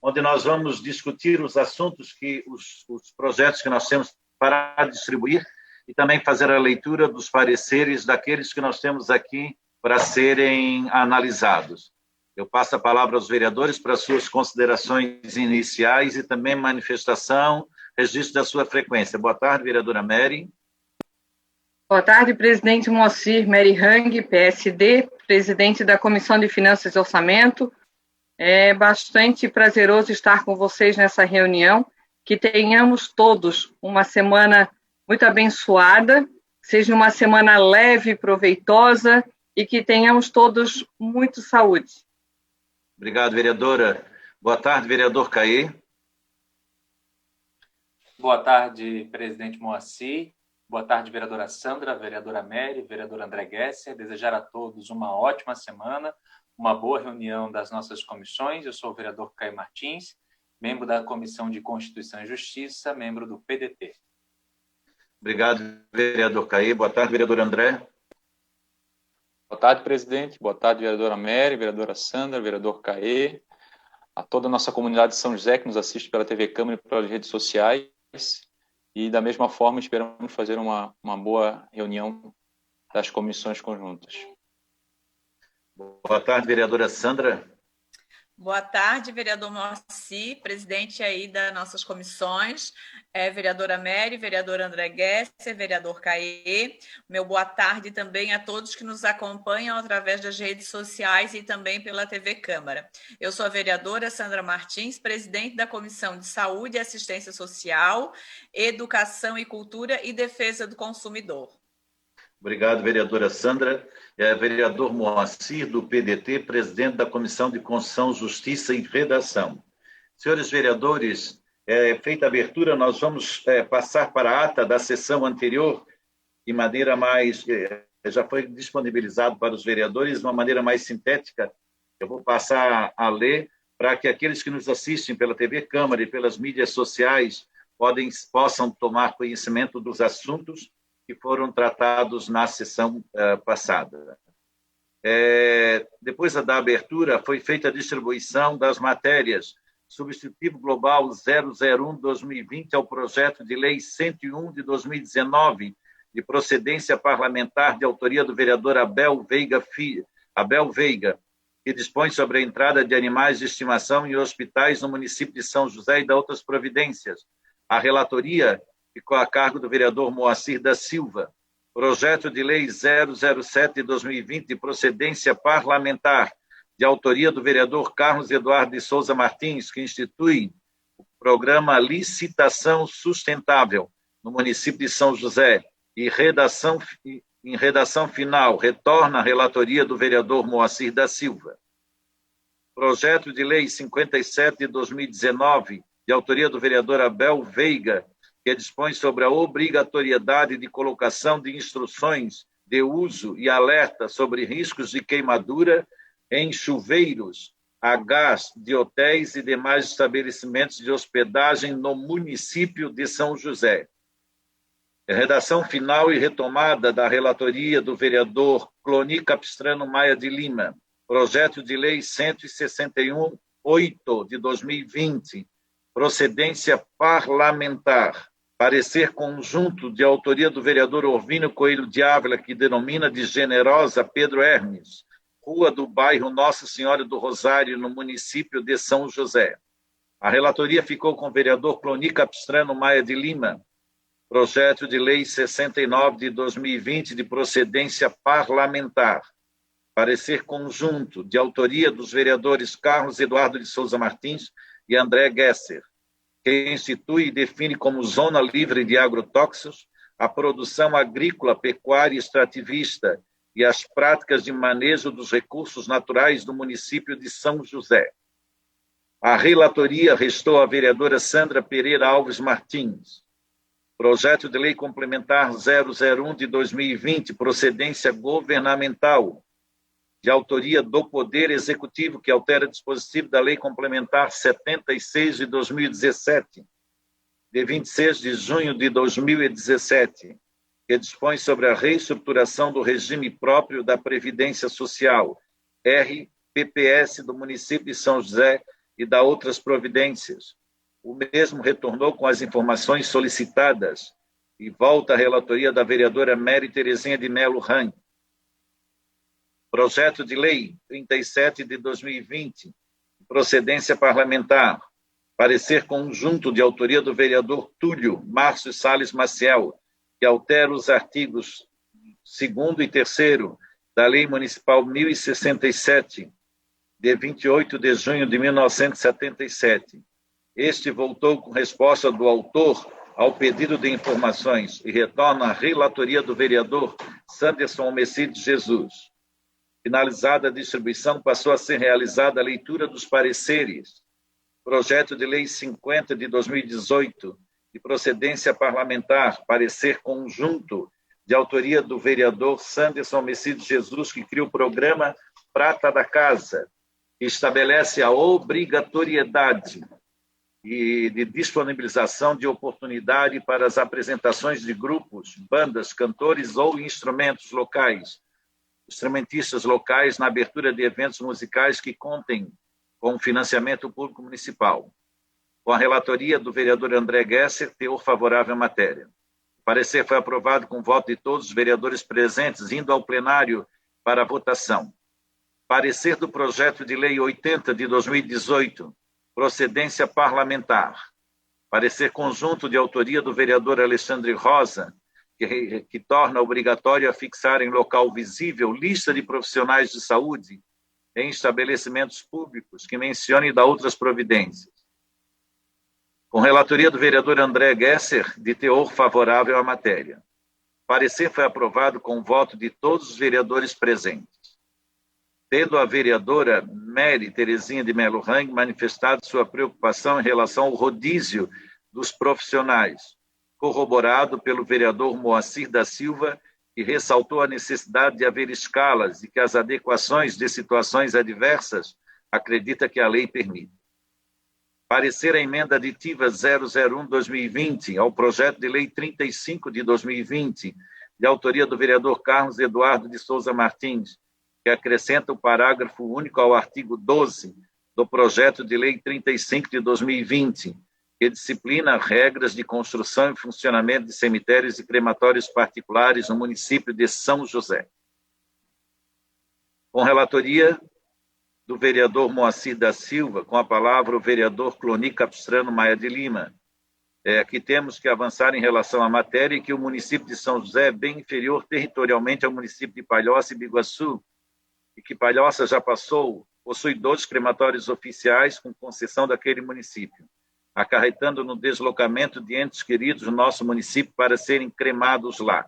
onde nós vamos discutir os assuntos os projetos que nós temos para distribuir e também fazer a leitura dos pareceres daqueles que nós temos aqui para serem analisados. Eu passo a palavra aos vereadores para suas considerações iniciais e também manifestação, registro da sua frequência. Boa tarde, vereadora Mary. Boa tarde, presidente Moacir Mary Hang, PSD, presidente da Comissão de Finanças e Orçamento. É bastante prazeroso estar com vocês nessa reunião, que tenhamos todos uma semana muito abençoada, seja uma semana leve e proveitosa e que tenhamos todos muito saúde. Obrigado, vereadora. Boa tarde, vereador Caê. Boa tarde, presidente Moacir. Boa tarde, vereadora Sandra, vereadora Mary, vereador André Gesser. Desejar a todos uma ótima semana, uma boa reunião das nossas comissões. Eu sou o vereador Caio Martins, membro da Comissão de Constituição e Justiça, membro do PDT. Obrigado, vereador Caê. Boa tarde, vereador André. Boa tarde, presidente. Boa tarde, vereadora Mary, vereadora Sandra, vereador Caê, a toda a nossa comunidade de São José que nos assiste pela TV Câmara e pelas redes sociais. E, da mesma forma, esperamos fazer uma boa reunião das comissões conjuntas. Boa tarde, vereadora Sandra. Boa tarde, vereador Moacir, presidente aí das nossas comissões, vereadora Mary, vereador André Gesser, vereador Caê. Meu boa tarde também a todos que nos acompanham através das redes sociais e também pela TV Câmara. Eu sou a vereadora Sandra Martins, presidente da Comissão de Saúde e Assistência Social, Educação e Cultura e Defesa do Consumidor. Obrigado, vereadora Sandra. Vereador Moacir, do PDT, presidente da Comissão de Constituição, Justiça e Redação. Senhores vereadores, feita a abertura, nós vamos passar para a ata da sessão anterior, de maneira mais... já foi disponibilizado para os vereadores, de uma maneira mais sintética. Eu vou passar a ler para que aqueles que nos assistem pela TV Câmara e pelas mídias sociais possam tomar conhecimento dos assuntos que foram tratados na sessão passada. Depois da abertura, foi feita a distribuição das matérias Substitutivo Global 001-2020 ao Projeto de Lei 101 de 2019, de procedência parlamentar de autoria do vereador Abel Veiga, que dispõe sobre a entrada de animais de estimação em hospitais no município de São José e de outras providências. A relatoria ficou a cargo do vereador Moacir da Silva. Projeto de Lei 007 de 2020, de procedência parlamentar, de autoria do vereador Carlos Eduardo de Souza Martins, que institui o programa Licitação Sustentável no município de São José, e em redação final, retorna a relatoria do vereador Moacir da Silva. Projeto de Lei 57 de 2019, de autoria do vereador Abel Veiga, que dispõe sobre a obrigatoriedade de colocação de instruções de uso e alerta sobre riscos de queimadura em chuveiros a gás de hotéis e demais estabelecimentos de hospedagem no município de São José. Redação final e retomada da relatoria do vereador Cloni Capistrano Maia de Lima, projeto de lei 161/8 de 2020, procedência parlamentar. Parecer conjunto de autoria do vereador Orvínio Coelho de Ávila, que denomina de Generosa Pedro Hermes, rua do bairro Nossa Senhora do Rosário, no município de São José. A relatoria ficou com o vereador Cloni Capistrano Maia de Lima, projeto de lei 69 de 2020, de procedência parlamentar. Parecer conjunto de autoria dos vereadores Carlos Eduardo de Souza Martins e André Gesser, que institui e define como zona livre de agrotóxicos a produção agrícola, pecuária e extrativista e as práticas de manejo dos recursos naturais do município de São José. A relatoria restou à vereadora Sandra Pereira Alves Martins. Projeto de Lei Complementar 001 de 2020, procedência governamental, de autoria do Poder Executivo, que altera dispositivo da Lei Complementar 76 de 2017, de 26 de junho de 2017, que dispõe sobre a reestruturação do regime próprio da Previdência Social, RPPS, do município de São José, e da outras providências. O mesmo retornou com as informações solicitadas e volta à relatoria da vereadora Mary Terezinha de Melo Rang. Projeto de Lei 37 de 2020, procedência parlamentar, parecer conjunto de autoria do vereador Túlio Márcio Salles Maciel, que altera os artigos 2º e 3º da Lei Municipal 1067, de 28 de junho de 1977. Este voltou com resposta do autor ao pedido de informações e retorna à relatoria do vereador Sanderson Almecide Jesus. Finalizada a distribuição, passou a ser realizada a leitura dos pareceres. Projeto de Lei 50 de 2018, de procedência parlamentar, parecer conjunto, de autoria do vereador Sanderson Almecide Jesus, que cria o programa Prata da Casa, que estabelece a obrigatoriedade e de disponibilização de oportunidade para as apresentações de grupos, bandas, cantores ou instrumentos locais, instrumentistas locais na abertura de eventos musicais que contem com financiamento público municipal. Com a relatoria do vereador André Gesser, teor favorável à matéria. O parecer foi aprovado com voto de todos os vereadores presentes, indo ao plenário para a votação. Parecer do projeto de lei 80 de 2018, procedência parlamentar. Parecer conjunto de autoria do vereador Alexandre Rosa, que torna obrigatório a fixar em local visível lista de profissionais de saúde em estabelecimentos públicos que mencione da outras providências. Com relatoria do vereador André Gesser, de teor favorável à matéria. Parecer foi aprovado com voto de todos os vereadores presentes. Tendo a vereadora Mary Terezinha de Melo Rang manifestado sua preocupação em relação ao rodízio dos profissionais, corroborado pelo vereador Moacir da Silva, que ressaltou a necessidade de haver escalas e que as adequações de situações adversas acredita que a lei permite. Parecer a emenda aditiva 001-2020 ao projeto de lei 35 de 2020, de autoria do vereador Carlos Eduardo de Souza Martins, que acrescenta o parágrafo único ao artigo 12 do projeto de lei 35 de 2020, que disciplina regras de construção e funcionamento de cemitérios e crematórios particulares no município de São José. Com relatoria do vereador Moacir da Silva, com a palavra o vereador Cloni Capistrano Maia de Lima, que temos que avançar em relação à matéria e que o município de São José é bem inferior territorialmente ao município de Palhoça e Biguaçu, e que Palhoça já possui 2 crematórios oficiais com concessão daquele município, acarretando no deslocamento de entes queridos do nosso município para serem cremados lá.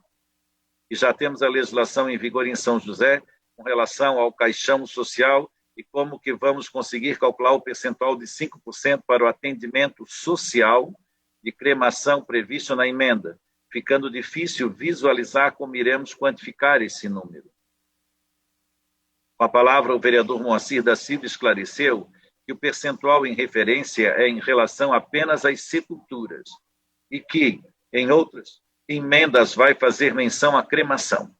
E já temos a legislação em vigor em São José com relação ao caixão social e como que vamos conseguir calcular o percentual de 5% para o atendimento social de cremação previsto na emenda, ficando difícil visualizar como iremos quantificar esse número. Com a palavra, o vereador Moacir da Silva esclareceu que o percentual em referência é em relação apenas às sepulturas e que, em outras emendas, vai fazer menção à cremação.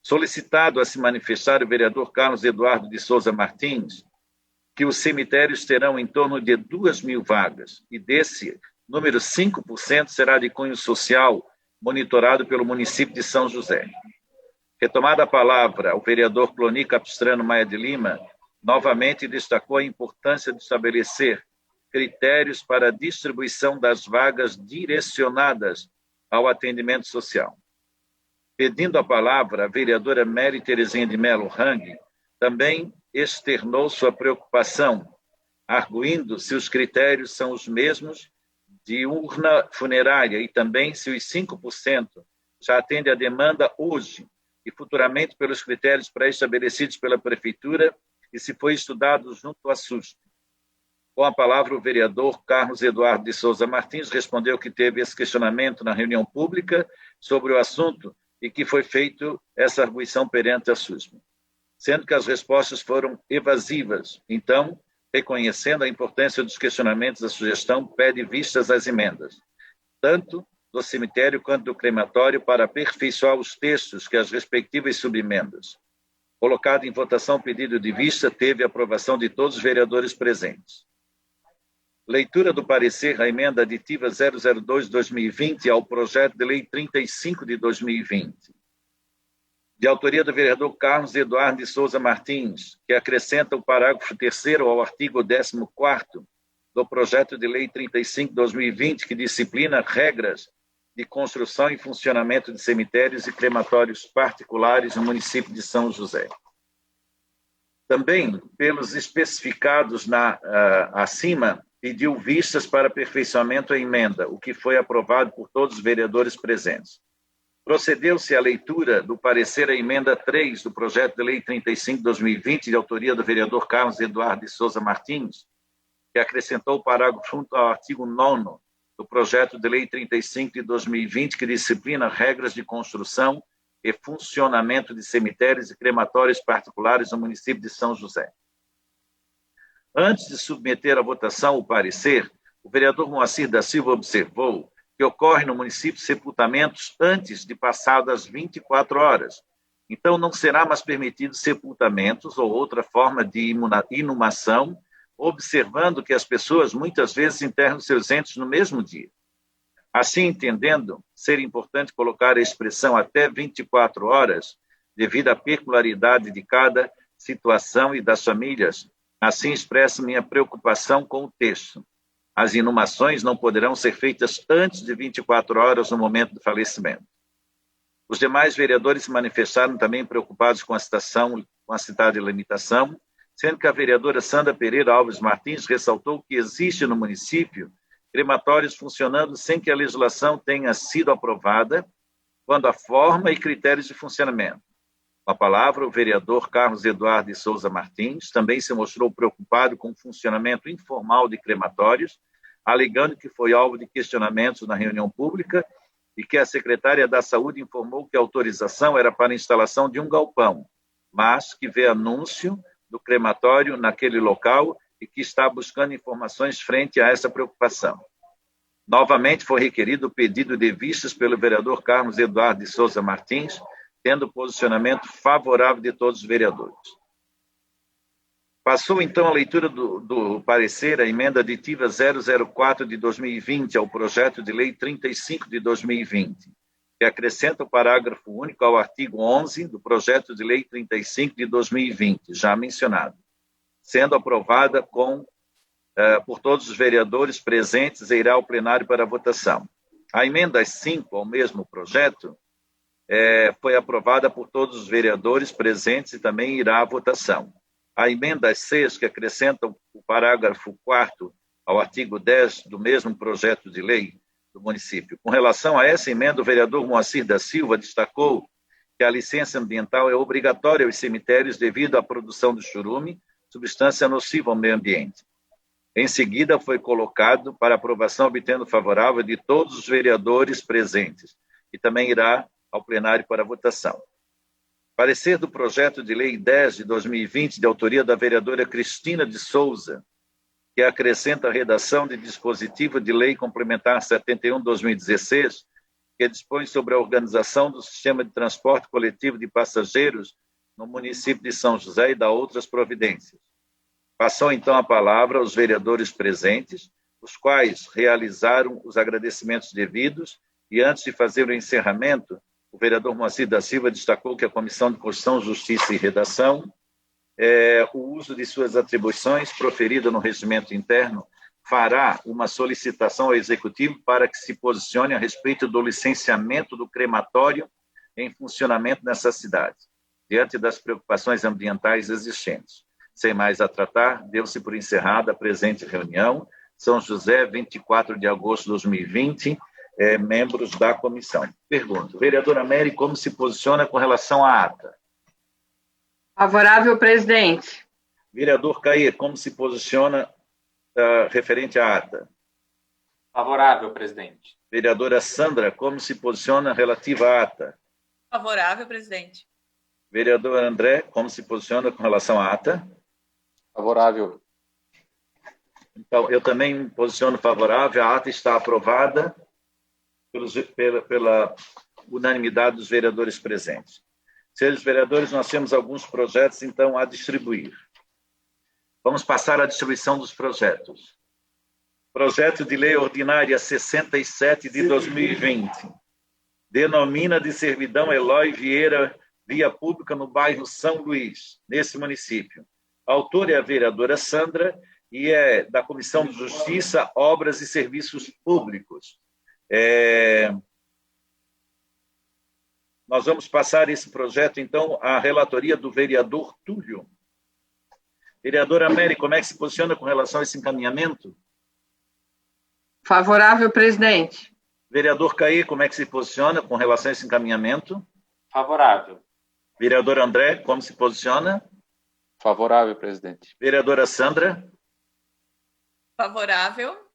Solicitado a se manifestar o vereador Carlos Eduardo de Souza Martins, que os cemitérios terão em torno de 2.000 vagas, e desse número 5% será de cunho social, monitorado pelo município de São José. Retomada a palavra, o vereador Cloni Capistrano Maia de Lima novamente destacou a importância de estabelecer critérios para a distribuição das vagas direcionadas ao atendimento social. Pedindo a palavra, a vereadora Mary Terezinha de Melo Rang também externou sua preocupação, arguindo se os critérios são os mesmos de urna funerária e também se os 5% já atendem a demanda hoje e futuramente pelos critérios pré-estabelecidos pela Prefeitura e se foi estudado junto à SUSP. Com a palavra, o vereador Carlos Eduardo de Souza Martins respondeu que teve esse questionamento na reunião pública sobre o assunto e que foi feita essa arguição perante a SUSP, sendo que as respostas foram evasivas. Então, reconhecendo a importância dos questionamentos da sugestão, pede vistas às emendas, tanto do cemitério quanto do crematório, para aperfeiçoar os textos que as respectivas subemendas. Colocado em votação o pedido de vista, teve a aprovação de todos os vereadores presentes. Leitura do parecer à emenda aditiva 002/2020 ao projeto de lei 35 de 2020. De autoria do vereador Carlos Eduardo de Souza Martins, que acrescenta o parágrafo 3º ao artigo 14º do projeto de lei 35 de 2020, que disciplina regras de construção e funcionamento de cemitérios e crematórios particulares no município de São José. Também, pelos especificados acima, pediu vistas para aperfeiçoamento à emenda, o que foi aprovado por todos os vereadores presentes. Procedeu-se à leitura do parecer à emenda 3 do projeto de lei 35 de 2020, de autoria do vereador Carlos Eduardo de Souza Martins, que acrescentou o parágrafo junto ao artigo 9º do projeto de lei 35 de 2020, que disciplina regras de construção e funcionamento de cemitérios e crematórios particulares no município de São José. Antes de submeter à votação o parecer, o vereador Moacir da Silva observou que ocorre no município sepultamentos antes de passadas 24 horas. Então, não será mais permitido sepultamentos ou outra forma de inumação, observando que as pessoas muitas vezes enterram seus entes no mesmo dia. Assim, entendendo ser importante colocar a expressão até 24 horas, devido à peculiaridade de cada situação e das famílias, assim expresso minha preocupação com o texto. As inumações não poderão ser feitas antes de 24 horas no momento do falecimento. Os demais vereadores se manifestaram também preocupados com a citada limitação, sendo que a vereadora Sandra Pereira Alves Martins ressaltou que existe no município crematórios funcionando sem que a legislação tenha sido aprovada, quando a forma e critérios de funcionamento. Com a palavra, o vereador Carlos Eduardo de Souza Martins também se mostrou preocupado com o funcionamento informal de crematórios, alegando que foi alvo de questionamentos na reunião pública e que a secretária da Saúde informou que a autorização era para a instalação de um galpão, mas que vê anúncio do crematório naquele local e que está buscando informações frente a essa preocupação. Novamente foi requerido o pedido de vistas pelo vereador Carlos Eduardo de Souza Martins, tendo posicionamento favorável de todos os vereadores. Passou, então, a leitura do parecer, a emenda aditiva 004 de 2020 ao projeto de lei 35 de 2020, que acrescenta o parágrafo único ao artigo 11 do projeto de lei 35 de 2020, já mencionado, sendo aprovada por todos os vereadores presentes e irá ao plenário para votação. A emenda 5 ao mesmo projeto foi aprovada por todos os vereadores presentes e também irá à votação. A emenda 6, que acrescenta o parágrafo 4º ao artigo 10 do mesmo projeto de lei do município. Com relação a essa emenda, o vereador Moacir da Silva destacou que a licença ambiental é obrigatória aos cemitérios devido à produção do churume, substância nociva ao meio ambiente. Em seguida, foi colocado para aprovação, obtendo favorável de todos os vereadores presentes, e também irá ao plenário para votação. Parecer do projeto de lei 10 de 2020, de autoria da vereadora Cristina de Souza, que acrescenta a redação de dispositivo de lei complementar 71/2016, que dispõe sobre a organização do sistema de transporte coletivo de passageiros no município de São José e dá outras providências. Passou, então, a palavra aos vereadores presentes, os quais realizaram os agradecimentos devidos, e antes de fazer o encerramento, o vereador Moacir da Silva destacou que a Comissão de Constituição, Justiça e Redação, o uso de suas atribuições proferida no regimento interno, fará uma solicitação ao Executivo para que se posicione a respeito do licenciamento do crematório em funcionamento nessa cidade, diante das preocupações ambientais existentes. Sem mais a tratar, deu-se por encerrada a presente reunião. São José, 24 de agosto de 2020, membros da comissão. Pergunto, vereadora Mary, como se posiciona com relação à ata? Favorável, presidente. Vereador Caê, como se posiciona referente à ata? Favorável, presidente. Vereadora Sandra, como se posiciona relativa à ata? Favorável, presidente. Vereador André, como se posiciona com relação à ata? Favorável. Então, eu também me posiciono favorável, a ata está aprovada pela unanimidade dos vereadores presentes. Senhores vereadores, nós temos alguns projetos, então, a distribuir. Vamos passar à distribuição dos projetos. Projeto de Lei Ordinária 67 de 2020. Denomina de servidão Eloy Vieira Via Pública no bairro São Luís, nesse município. A autora é a vereadora Sandra e é da Comissão de Justiça, Obras e Serviços Públicos. Nós vamos passar esse projeto, então, à relatoria do vereador Túlio. Vereadora Mary, como é que se posiciona com relação a esse encaminhamento? Favorável, presidente. Vereador Caí, como é que se posiciona com relação a esse encaminhamento? Favorável. Vereador André, como se posiciona? Favorável, presidente. Vereadora Sandra? Favorável.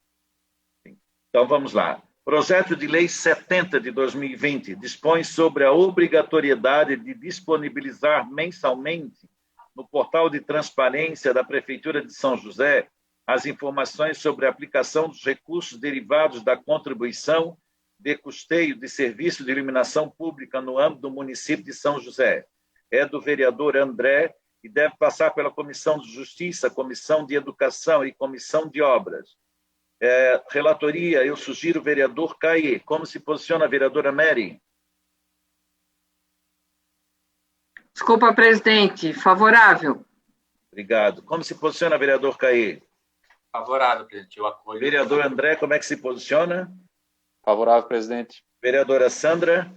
Então, vamos lá. Projeto de Lei 70 de 2020 dispõe sobre a obrigatoriedade de disponibilizar mensalmente no portal de transparência da Prefeitura de São José as informações sobre a aplicação dos recursos derivados da contribuição de custeio de serviço de iluminação pública no âmbito do município de São José. É do vereador André e deve passar pela Comissão de Justiça, Comissão de Educação e Comissão de Obras. Relatoria, eu sugiro o vereador Caí. Como se posiciona a vereadora Mary? Desculpa, presidente. Favorável. Obrigado. Como se posiciona o vereador Caí? Favorável, presidente. Eu apoio. Vereador André, como é que se posiciona? Favorável, presidente. Vereadora Sandra?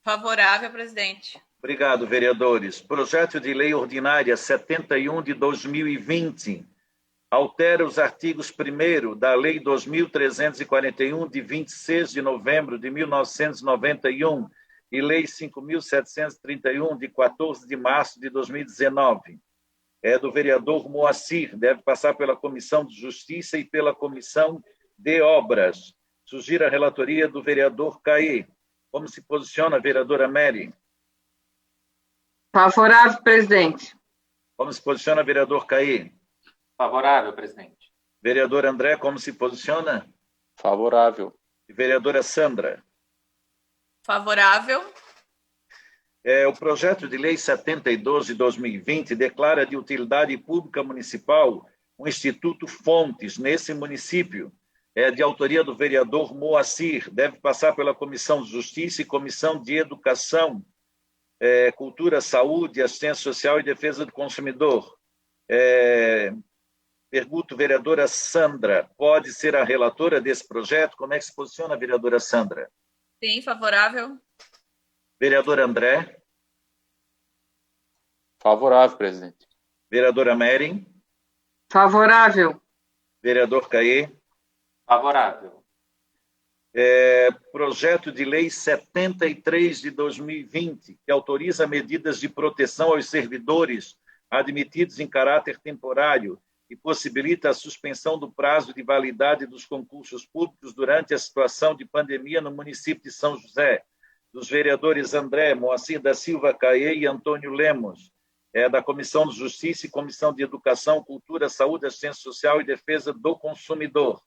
Favorável, presidente. Obrigado, vereadores. Projeto de Lei Ordinária 71 de 2020 altera os artigos 1º da Lei 2.341, de 26 de novembro de 1991, e Lei 5.731, de 14 de março de 2019. É do vereador Moacir, deve passar pela Comissão de Justiça e pela Comissão de Obras. Sugiro a relatoria do vereador Caí. Como se posiciona a vereadora Mary? Favorável, presidente. Como se posiciona o vereador Caí? Favorável, presidente. Vereador André, como se posiciona? Favorável. E vereadora Sandra? Favorável. O projeto de lei 72 de 2020 declara de utilidade pública municipal o Instituto Fontes, nesse município. É de autoria do vereador Moacir, deve passar pela Comissão de Justiça e Comissão de Educação, Cultura, Saúde, Assistência Social e Defesa do Consumidor. Pergunto, vereadora Sandra, pode ser a relatora desse projeto? Como é que se posiciona a vereadora Sandra? Sim, favorável. Vereador André? Favorável, presidente. Vereadora Mary? Favorável. Vereador Caê? Favorável. Projeto de Lei 73 de 2020, que autoriza medidas de proteção aos servidores admitidos em caráter temporário e possibilita a suspensão do prazo de validade dos concursos públicos durante a situação de pandemia no município de São José, dos vereadores André, Moacir da Silva Caê e Antônio Lemos, da Comissão de Justiça e Comissão de Educação, Cultura, Saúde, Assistência Social e Defesa do Consumidor.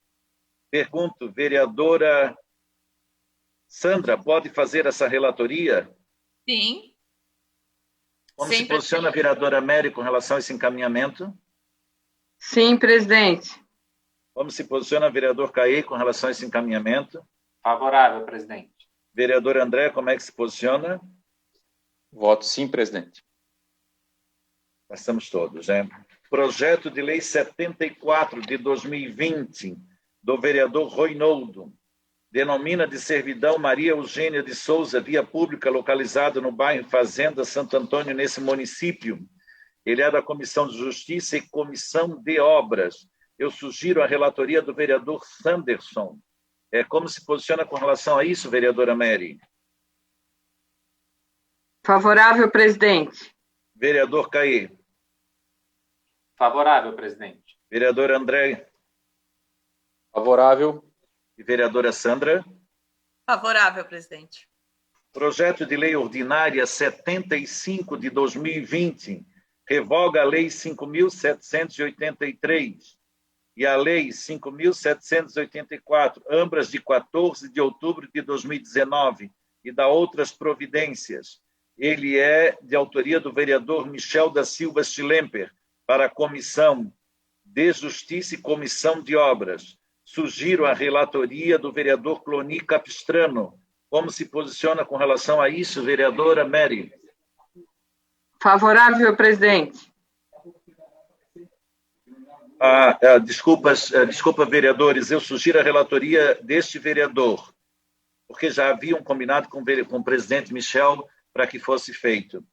Pergunto, vereadora Sandra, pode fazer essa relatoria? Sim. Como se posiciona a vereadora Mary com relação a esse encaminhamento? Sim, presidente. Como se posiciona o vereador Caí com relação a esse encaminhamento? Favorável, presidente. Vereador André, como é que se posiciona? Voto sim, presidente. Passamos todos, Projeto de Lei 74 de 2020, do vereador Roinoldo, denomina de servidão Maria Eugênia de Souza, via pública, localizada no bairro Fazenda Santo Antônio, nesse município. Ele é da Comissão de Justiça e Comissão de Obras. Eu sugiro a relatoria do vereador Sanderson. Como se posiciona com relação a isso, vereadora Mary? Favorável, presidente. Vereador Caí. Favorável, presidente. Vereador André. Favorável. E vereadora Sandra. Favorável, presidente. Projeto de Lei Ordinária 75 de 2020 revoga a Lei 5.783 e a Lei 5.784, ambas de 14 de outubro de 2019, e da outras providências. Ele é de autoria do vereador Michel da Silva Schlemper, para a Comissão de Justiça e Comissão de Obras. Sugiro a relatoria do vereador Cloni Capistrano. Como se posiciona com relação a isso, vereadora Mary? Favorável, presidente. Desculpa, vereadores, eu sugiro a relatoria deste vereador, porque já havia um combinado com o presidente Michel para que fosse feito.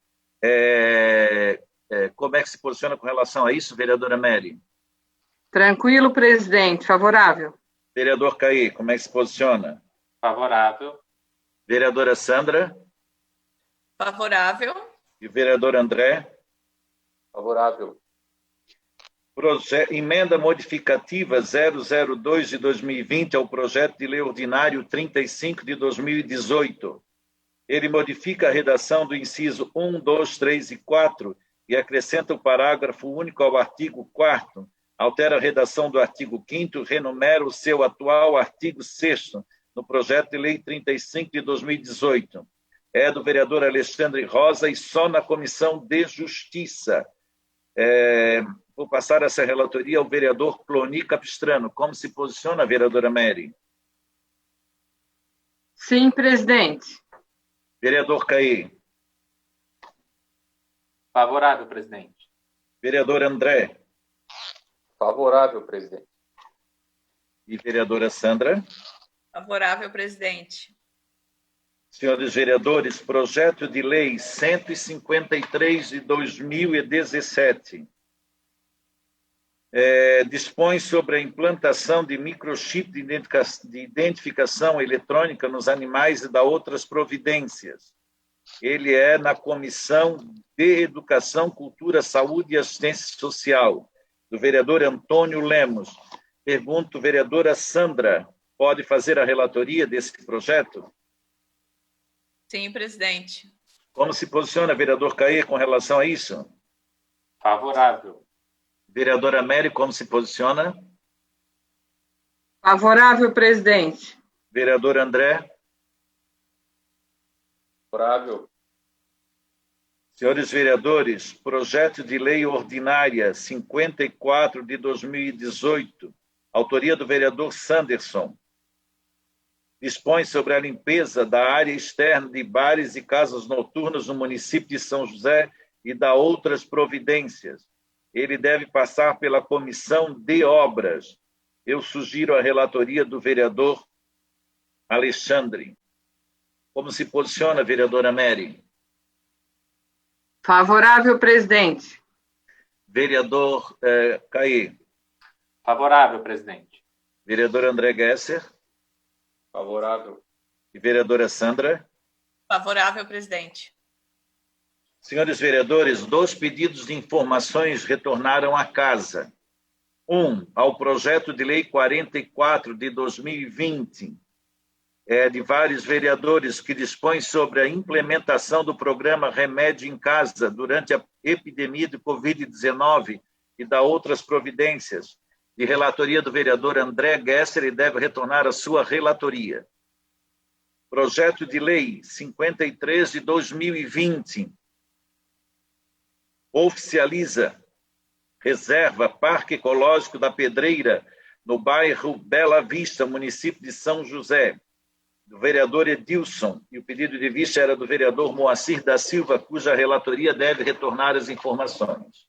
Como é que se posiciona com relação a isso, vereadora Mary? Tranquilo, presidente. Favorável. Vereador Caí, como é que se posiciona? Favorável. Vereadora Sandra? Favorável. E vereador André? Favorável. Emenda modificativa 002 de 2020 ao projeto de lei ordinário 35 de 2018. Ele modifica a redação do inciso 1, 2, 3 e 4 e acrescenta o parágrafo único ao artigo 4º, altera a redação do artigo 5º, renumera o seu atual artigo 6º no projeto de lei 35 de 2018. É do vereador Alexandre Rosa e só na Comissão de Justiça. Vou passar essa relatoria ao vereador Cloni Capistrano. Como se posiciona, vereadora Mary? Sim, presidente. Vereador Caí. Favorável, presidente. Vereador André. Favorável, presidente. E vereadora Sandra. Favorável, presidente. Senhores vereadores, projeto de lei 153 de 2017 dispõe sobre a implantação de microchip de identificação eletrônica nos animais e da outras providências. Ele é na Comissão de Educação, Cultura, Saúde e Assistência Social, do vereador Antônio Lemos. Pergunto, vereadora Sandra, pode fazer a relatoria desse projeto? Sim, presidente. Como se posiciona, vereador Caê, com relação a isso? Favorável. Vereadora Mary, como se posiciona? Favorável, presidente. Vereador André? Favorável. Senhores vereadores, projeto de lei ordinária 54 de 2018, autoria do vereador Sanderson, dispõe sobre a limpeza da área externa de bares e casas noturnas no município de São José e da outras providências. Ele deve passar pela Comissão de Obras. Eu sugiro a relatoria do vereador Alexandre. Como se posiciona, vereadora Mary? Favorável, presidente. Vereador Caí. Favorável, presidente. Vereador André Gesser. Favorável. E vereadora Sandra. Favorável, presidente. Senhores vereadores, 2 pedidos de informações retornaram à casa. 1, ao projeto de lei 44 de 2020, de vários vereadores, que dispõe sobre a implementação do programa Remédio em Casa durante a epidemia de Covid-19 e da outras providências, de relatoria do vereador André Gesser, e deve retornar à sua relatoria. Projeto de lei 53 de 2020, oficializa reserva Parque Ecológico da Pedreira, no bairro Bela Vista, município de São José, do vereador Edilson, e o pedido de vista era do vereador Moacir da Silva, cuja relatoria deve retornar as informações.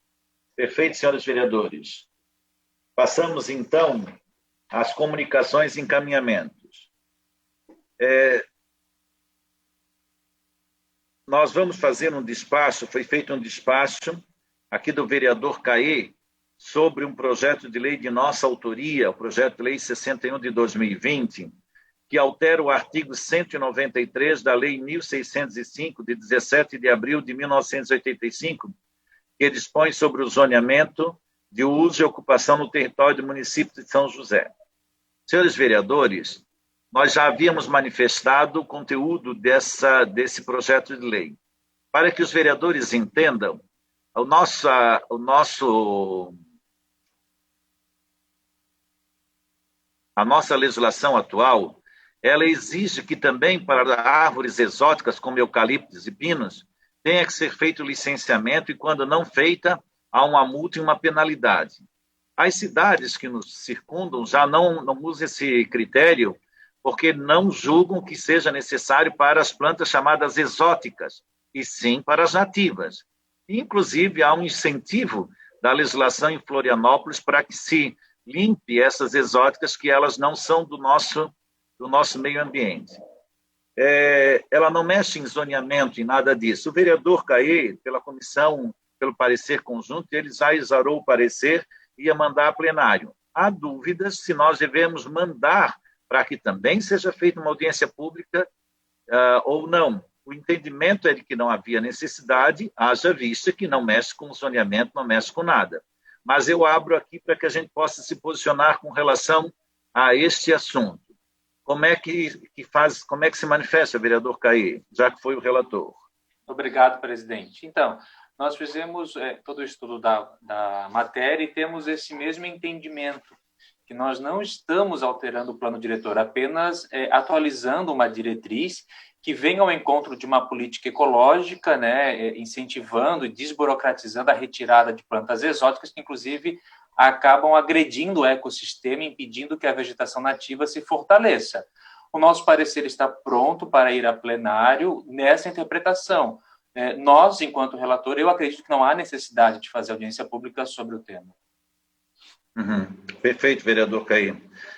Perfeito, senhores vereadores. Passamos, então, às comunicações e encaminhamentos. Nós vamos fazer um despacho, foi feito um despacho aqui do vereador Caê sobre um projeto de lei de nossa autoria, o projeto de lei 61 de 2020, que altera o artigo 193 da lei 1605, de 17 de abril de 1985, que dispõe sobre o zoneamento de uso e ocupação no território do município de São José. Senhores vereadores, nós já havíamos manifestado o conteúdo desse projeto de lei. Para que os vereadores entendam, a nossa legislação atual, ela exige que também para árvores exóticas como eucaliptos e pinos tenha que ser feito o licenciamento e, quando não feita, há uma multa e uma penalidade. As cidades que nos circundam já não usam esse critério porque não julgam que seja necessário para as plantas chamadas exóticas, e sim para as nativas. Inclusive, há um incentivo da legislação em Florianópolis para que se limpe essas exóticas, que elas não são do nosso meio ambiente. Ela não mexe em zoneamento, em nada disso. O vereador Caê, pela comissão, pelo parecer conjunto, ele já exarou o parecer e ia mandar a plenário. Há dúvidas se nós devemos mandar para que também seja feita uma audiência pública ou não. O entendimento é de que não havia necessidade, haja vista que não mexe com zoneamento, não mexe com nada. Mas eu abro aqui para que a gente possa se posicionar com relação a este assunto. Como é que se manifesta, vereador Caê, já que foi o relator? Obrigado, presidente. Então, nós fizemos todo o estudo da matéria e temos esse mesmo entendimento, que nós não estamos alterando o plano diretor, apenas atualizando uma diretriz que vem ao encontro de uma política ecológica, né, incentivando e desburocratizando a retirada de plantas exóticas, que inclusive acabam agredindo o ecossistema, impedindo que a vegetação nativa se fortaleça. O nosso parecer está pronto para ir a plenário nessa interpretação. Nós, enquanto relator, eu acredito que não há necessidade de fazer audiência pública sobre o tema. Perfeito, vereador Caê.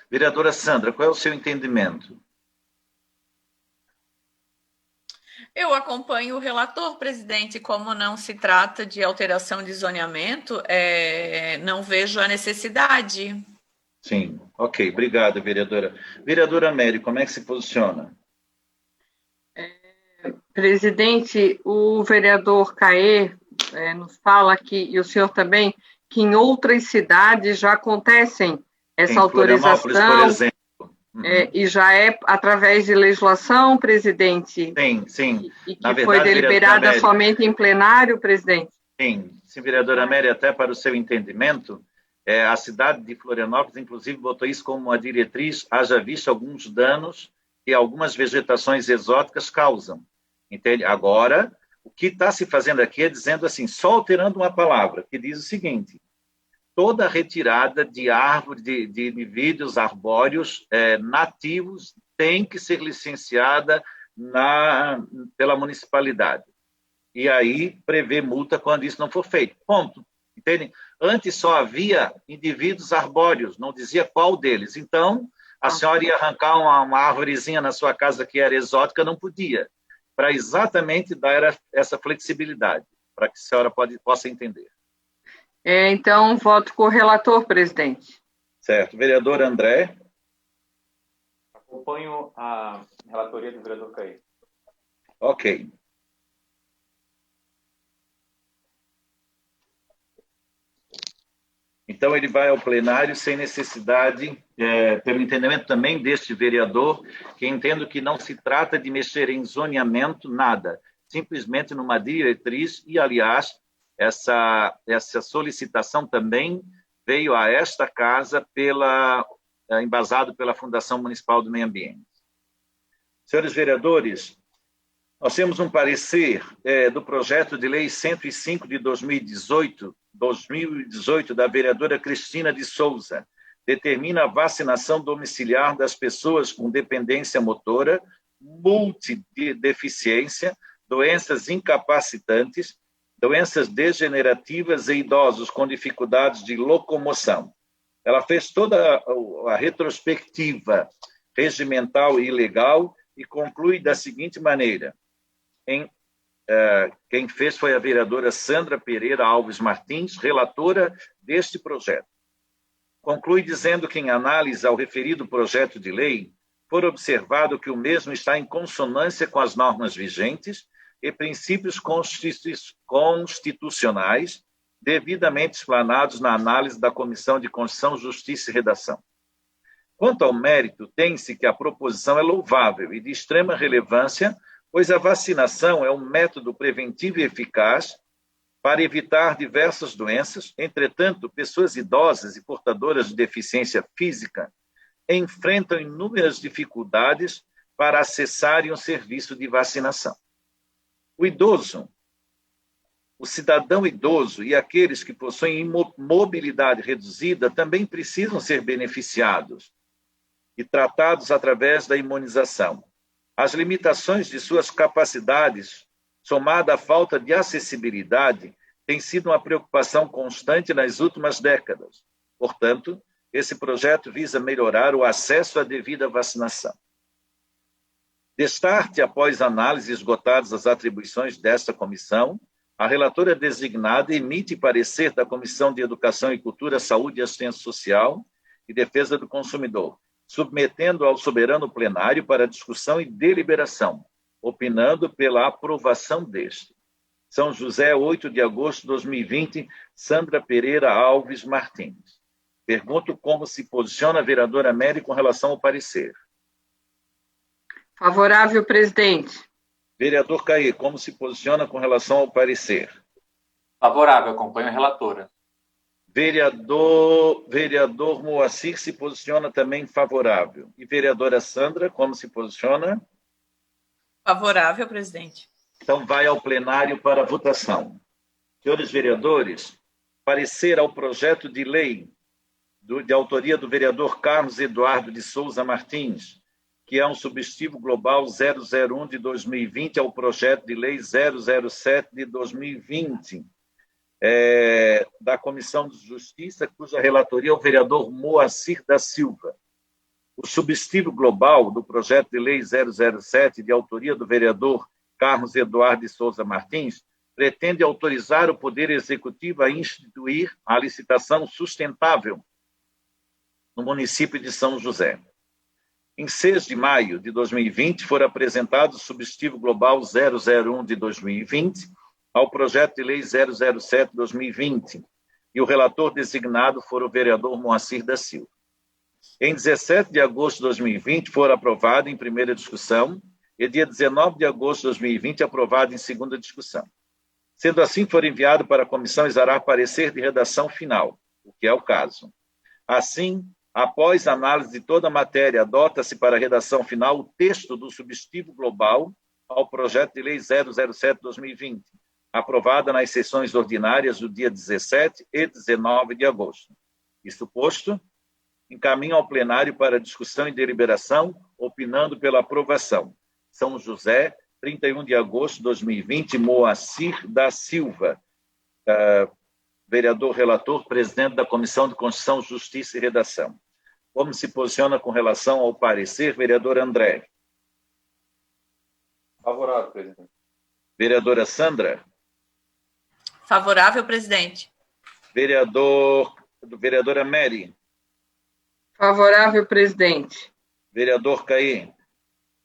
Vereadora Sandra, qual é o seu entendimento? Eu acompanho o relator, presidente. Como não se trata de alteração de zoneamento, não vejo a necessidade. Sim, ok, obrigado, vereadora. Vereadora Mary, como é que se posiciona? Presidente, o vereador Caê nos fala aqui, e o senhor também, que em outras cidades já acontecem essa autorização, por exemplo. E já é através de legislação, presidente? Sim. E que foi deliberada somente em plenário, presidente? Sim, vereadora Mary, até para o seu entendimento, a cidade de Florianópolis, inclusive, botou isso como uma diretriz, haja visto alguns danos que algumas vegetações exóticas causam. Entende? Agora, o que está se fazendo aqui é dizendo assim, só alterando uma palavra, que diz o seguinte: toda retirada de árvore, de indivíduos arbóreos nativos tem que ser licenciada pela municipalidade. E aí prevê multa quando isso não for feito. Ponto. Entendem? Antes só havia indivíduos arbóreos, não dizia qual deles. Então, a senhora ia arrancar uma árvorezinha na sua casa que era exótica, não podia, para exatamente dar essa flexibilidade, para que a senhora possa entender. Então, voto com o relator, presidente. Certo. Vereador André. Acompanho a relatoria do vereador Caê. Ok. Então, ele vai ao plenário sem necessidade, pelo entendimento também deste vereador, que entendo que não se trata de mexer em zoneamento, nada, simplesmente numa diretriz, e, aliás, essa solicitação também veio a esta casa embasado pela Fundação Municipal do Meio Ambiente. Senhores vereadores, nós temos um parecer do projeto de lei 105 de 2018, da vereadora Cristina de Souza, determina a vacinação domiciliar das pessoas com dependência motora, multideficiência, doenças incapacitantes, doenças degenerativas e idosos com dificuldades de locomoção. Ela fez toda a retrospectiva regimental e legal e conclui da seguinte maneira: quem fez foi a vereadora Sandra Pereira Alves Martins, relatora deste projeto. Conclui dizendo que, em análise ao referido projeto de lei, for observado que o mesmo está em consonância com as normas vigentes e princípios constitucionais devidamente explanados na análise da Comissão de Constituição, Justiça e Redação. Quanto ao mérito, tem-se que a proposição é louvável e de extrema relevância, pois a vacinação é um método preventivo e eficaz para evitar diversas doenças. Entretanto, pessoas idosas e portadoras de deficiência física enfrentam inúmeras dificuldades para acessarem o serviço de vacinação. O idoso, o cidadão idoso e aqueles que possuem mobilidade reduzida também precisam ser beneficiados e tratados através da imunização. As limitações de suas capacidades, somada à falta de acessibilidade, tem sido uma preocupação constante nas últimas décadas. Portanto, esse projeto visa melhorar o acesso à devida vacinação. Destarte, após análise esgotadas as atribuições desta comissão, a relatora designada emite parecer da Comissão de Educação e Cultura, Saúde e Assistência Social e Defesa do Consumidor, submetendo ao soberano plenário para discussão e deliberação, opinando pela aprovação deste. São José, 8 de agosto de 2020, Sandra Pereira Alves Martins. Pergunto como se posiciona a vereadora Mary com relação ao parecer. Favorável, presidente. Vereador Caí, como se posiciona com relação ao parecer? Favorável, acompanho a relatora. Vereador Moacir se posiciona também favorável. E vereadora Sandra, como se posiciona? Favorável, presidente. Então, vai ao plenário para votação. Senhores vereadores, parecer ao projeto de lei de autoria do vereador Carlos Eduardo de Souza Martins, que é um substitutivo global 001 de 2020 ao projeto de lei 007 de 2020, da Comissão de Justiça, cuja relatoria é o vereador Moacir da Silva. O substitutivo global do projeto de lei 007, de autoria do vereador Carlos Eduardo de Souza Martins, pretende autorizar o Poder Executivo a instituir a licitação sustentável no município de São José. Em 6 de maio de 2020, foi apresentado o substitutivo global 001 de 2020 ao projeto de lei 007 de 2020, e o relator designado foi o vereador Moacir da Silva. Em 17 de agosto de 2020, foi aprovado em primeira discussão e dia 19 de agosto de 2020, aprovado em segunda discussão. Sendo assim, foi enviado para a comissão exarar parecer de redação final, o que é o caso. Assim, após análise de toda a matéria, adota-se para a redação final o texto do substitutivo global ao projeto de lei 007/2020, aprovada nas sessões ordinárias do dia 17 e 19 de agosto. Isto posto, encaminho ao plenário para discussão e deliberação, opinando pela aprovação. São José, 31 de agosto de 2020, Moacir da Silva, vereador relator, presidente da Comissão de Constituição, Justiça e Redação. Como se posiciona com relação ao parecer, vereador André? Favorável, presidente. Vereadora Sandra? Favorável, presidente. Vereadora Mary? Favorável, presidente. Vereador Caí?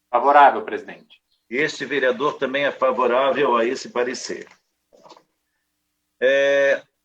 Favorável, presidente. Este vereador também é favorável a esse parecer.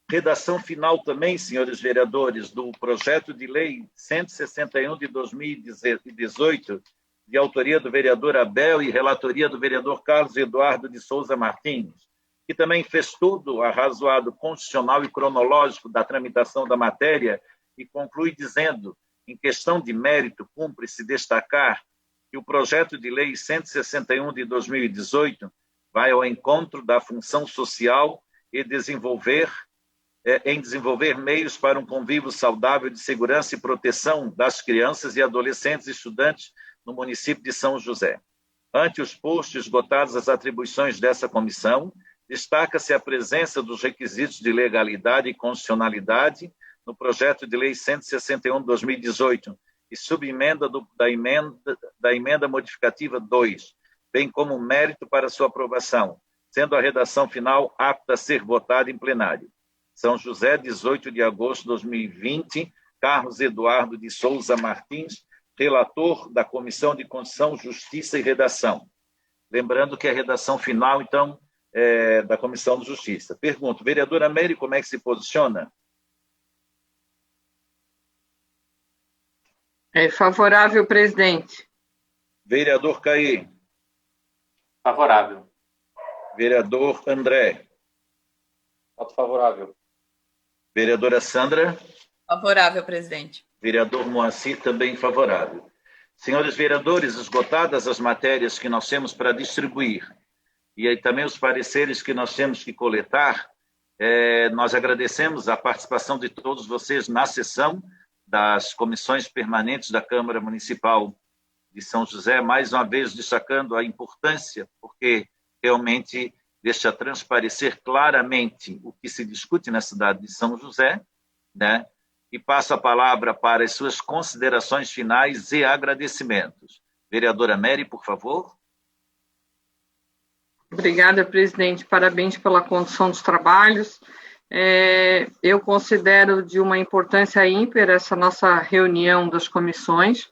Redação final também, senhores vereadores, do projeto de lei 161 de 2018, de autoria do vereador Abel e relatoria do vereador Carlos Eduardo de Souza Martins, que também fez todo o arrazoado constitucional e cronológico da tramitação da matéria e conclui dizendo, em questão de mérito, cumpre-se destacar que o projeto de lei 161 de 2018 vai ao encontro da função social e desenvolver meios para um convívio saudável de segurança e proteção das crianças e adolescentes e estudantes no município de São José. Ante os postos esgotadas as atribuições dessa comissão, destaca-se a presença dos requisitos de legalidade e constitucionalidade no projeto de lei 161 de 2018 e subemenda da emenda modificativa 2, bem como mérito para sua aprovação, sendo a redação final apta a ser votada em plenário. São José, 18 de agosto de 2020, Carlos Eduardo de Souza Martins, relator da Comissão de Constituição, Justiça e Redação. Lembrando que a redação final, então, é da Comissão de Justiça. Pergunto, vereadora Mary, como é que se posiciona? Favorável, presidente. Vereador Caí. Favorável. Vereador André. Voto favorável. Vereadora Sandra. Favorável, presidente. Vereador Moacir, também favorável. Senhores vereadores, esgotadas as matérias que nós temos para distribuir e aí também os pareceres que nós temos que coletar, nós agradecemos a participação de todos vocês na sessão das comissões permanentes da Câmara Municipal de São José, mais uma vez destacando a importância, porque realmente deixa transparecer claramente o que se discute na cidade de São José, né? E passo a palavra para as suas considerações finais e agradecimentos. Vereadora Mary, por favor. Obrigada, presidente. Parabéns pela condução dos trabalhos. Eu considero de uma importância ímpar essa nossa reunião das comissões.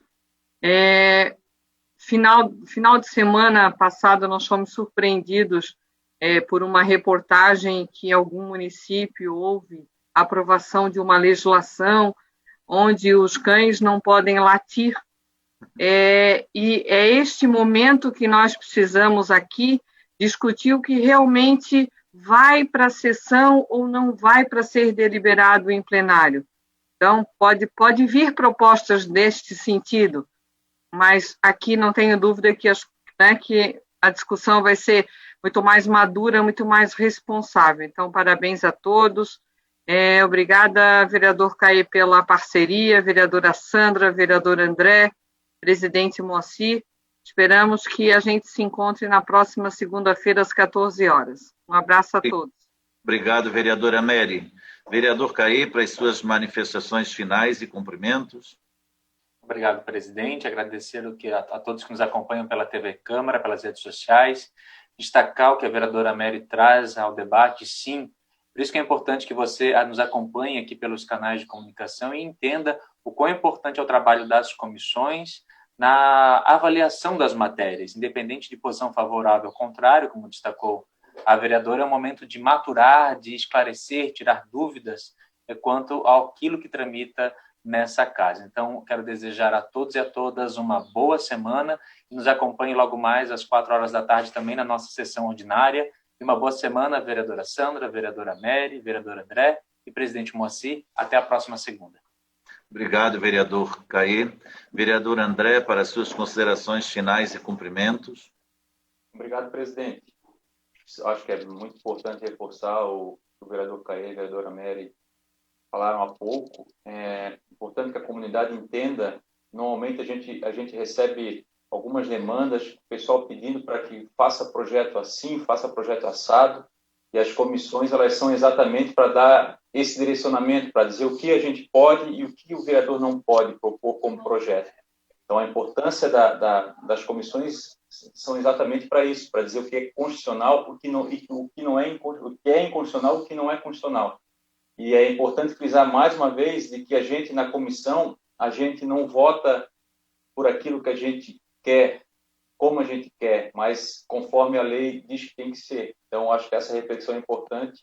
Final de semana passada, nós fomos surpreendidos por uma reportagem que em algum município houve a aprovação de uma legislação onde os cães não podem latir. E é este momento que nós precisamos aqui discutir o que realmente vai para a sessão ou não vai para ser deliberado em plenário. Então, pode vir propostas deste sentido, mas aqui não tenho dúvida que a discussão vai ser muito mais madura, muito mais responsável. Então, parabéns a todos. Obrigada, vereador Caê, pela parceria, vereadora Sandra, vereador André, presidente Moacir. Esperamos que a gente se encontre na próxima segunda-feira, às 14 horas. Um abraço a todos. Obrigado, vereadora Mary. Vereador Caê, para as suas manifestações finais e cumprimentos. Obrigado, presidente. Agradecer a todos que nos acompanham pela TV Câmara, pelas redes sociais. Destacar o que a vereadora Mary traz ao debate, sim. Por isso que é importante que você nos acompanhe aqui pelos canais de comunicação e entenda o quão importante é o trabalho das comissões na avaliação das matérias, independente de posição favorável ou contrário, como destacou a vereadora, é um momento de maturar, de esclarecer, tirar dúvidas quanto àquilo que tramita nessa casa. Então, quero desejar a todos e a todas uma boa semana e nos acompanhe logo mais às 4 horas da tarde também na nossa sessão ordinária. E uma boa semana, vereadora Sandra, vereadora Mary, vereador André e presidente Moacir. Até a próxima segunda. Obrigado, vereador Caê. Vereador André, para as suas considerações finais e cumprimentos. Obrigado, presidente. Acho que é muito importante reforçar o vereador Caê e a vereadora Mary falaram há pouco. É importante que a comunidade entenda. Normalmente a gente recebe algumas demandas, o pessoal pedindo para que faça projeto assim, faça projeto assado, e as comissões elas são exatamente para dar esse direcionamento, para dizer o que a gente pode e o que o vereador não pode propor como projeto. Então, a importância das comissões são exatamente para isso, para dizer o que é constitucional, o que é inconstitucional, o que não é constitucional. E é importante frisar mais uma vez de que a gente, na comissão, a gente não vota por aquilo que a gente quer, como a gente quer, mas conforme a lei diz que tem que ser. Então, acho que essa reflexão é importante.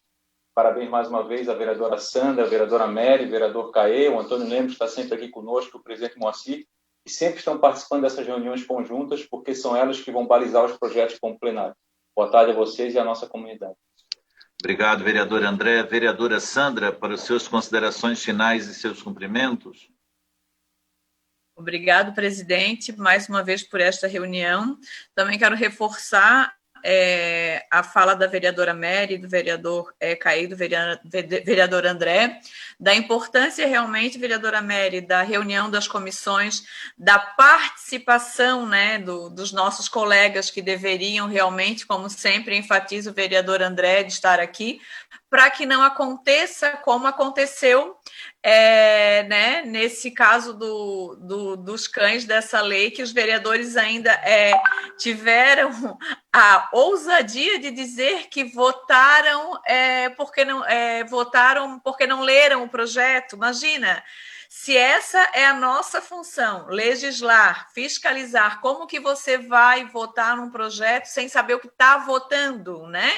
Parabéns mais uma vez à vereadora Sandra, à vereadora Mary, vereador Caê, o Antônio Lemos está sempre aqui conosco, o presidente Moacir, e sempre estão participando dessas reuniões conjuntas, porque são elas que vão balizar os projetos como plenário. Boa tarde a vocês e à nossa comunidade. Obrigado, vereador André. Vereadora Sandra, para as suas considerações finais e seus cumprimentos. Obrigado, presidente, mais uma vez por esta reunião. Também quero reforçar a fala da vereadora Mary, do vereador Caí, do vereador André, da importância realmente, vereadora Mary, da reunião das comissões, da participação, né, dos nossos colegas que deveriam realmente, como sempre enfatiza o vereador André, de estar aqui, para que não aconteça como aconteceu né, nesse caso dos cães dessa lei, que os vereadores ainda tiveram a ousadia de dizer que votaram porque não leram o projeto. Imagina, se essa é a nossa função, legislar, fiscalizar, como que você vai votar num projeto sem saber o que está votando, né?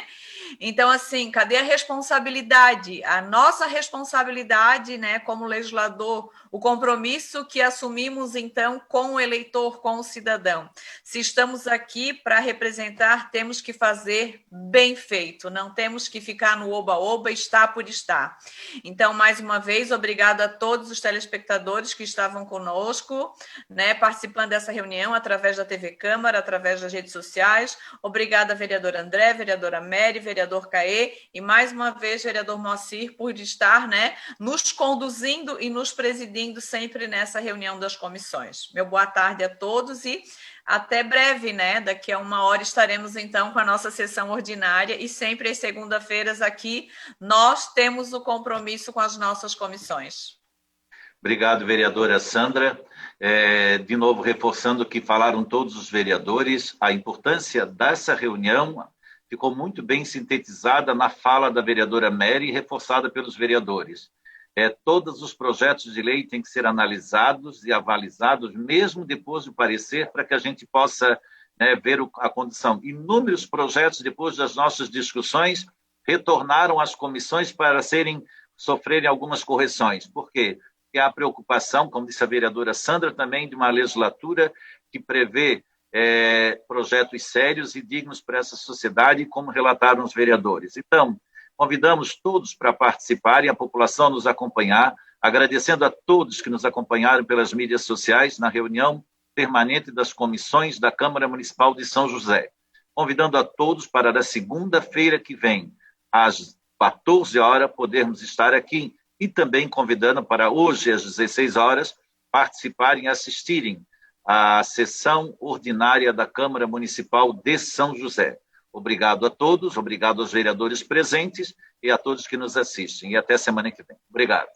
Então, assim, cadê a responsabilidade? A nossa responsabilidade, né, como legislador, O compromisso que assumimos, então, com o eleitor, com o cidadão. Se estamos aqui para representar, temos que fazer bem feito, não temos que ficar no oba-oba, está por estar. Então, mais uma vez, obrigado a todos os telespectadores que estavam conosco, né, participando dessa reunião através da TV Câmara, através das redes sociais. Obrigada, vereador André, vereadora Mary, vereador Caê, e mais uma vez, vereador Moacir, por estar, né, nos conduzindo e nos presidindo sempre nessa reunião das comissões. Meu boa tarde a todos e até breve, né? Daqui a 1 hora estaremos, então, com a nossa sessão ordinária e sempre às segunda-feiras aqui nós temos o compromisso com as nossas comissões. Obrigado, vereadora Sandra. De novo, reforçando o que falaram todos os vereadores, a importância dessa reunião ficou muito bem sintetizada na fala da vereadora Mary, reforçada pelos vereadores. Todos os projetos de lei têm que ser analisados e avalizados, mesmo depois do parecer, para que a gente possa, né, ver a condição. Inúmeros projetos, depois das nossas discussões, retornaram às comissões para sofrerem algumas correções. Por quê? Porque há preocupação, como disse a vereadora Sandra, também de uma legislatura que prevê projetos sérios e dignos para essa sociedade, como relataram os vereadores. Então, convidamos todos para participarem, a população nos acompanhar, agradecendo a todos que nos acompanharam pelas mídias sociais na reunião permanente das comissões da Câmara Municipal de São José. Convidando a todos para na segunda-feira que vem, às 14 horas, podermos estar aqui e também convidando para hoje, às 16 horas, participarem e assistirem à sessão ordinária da Câmara Municipal de São José. Obrigado a todos, obrigado aos vereadores presentes e a todos que nos assistem. E até semana que vem. Obrigado.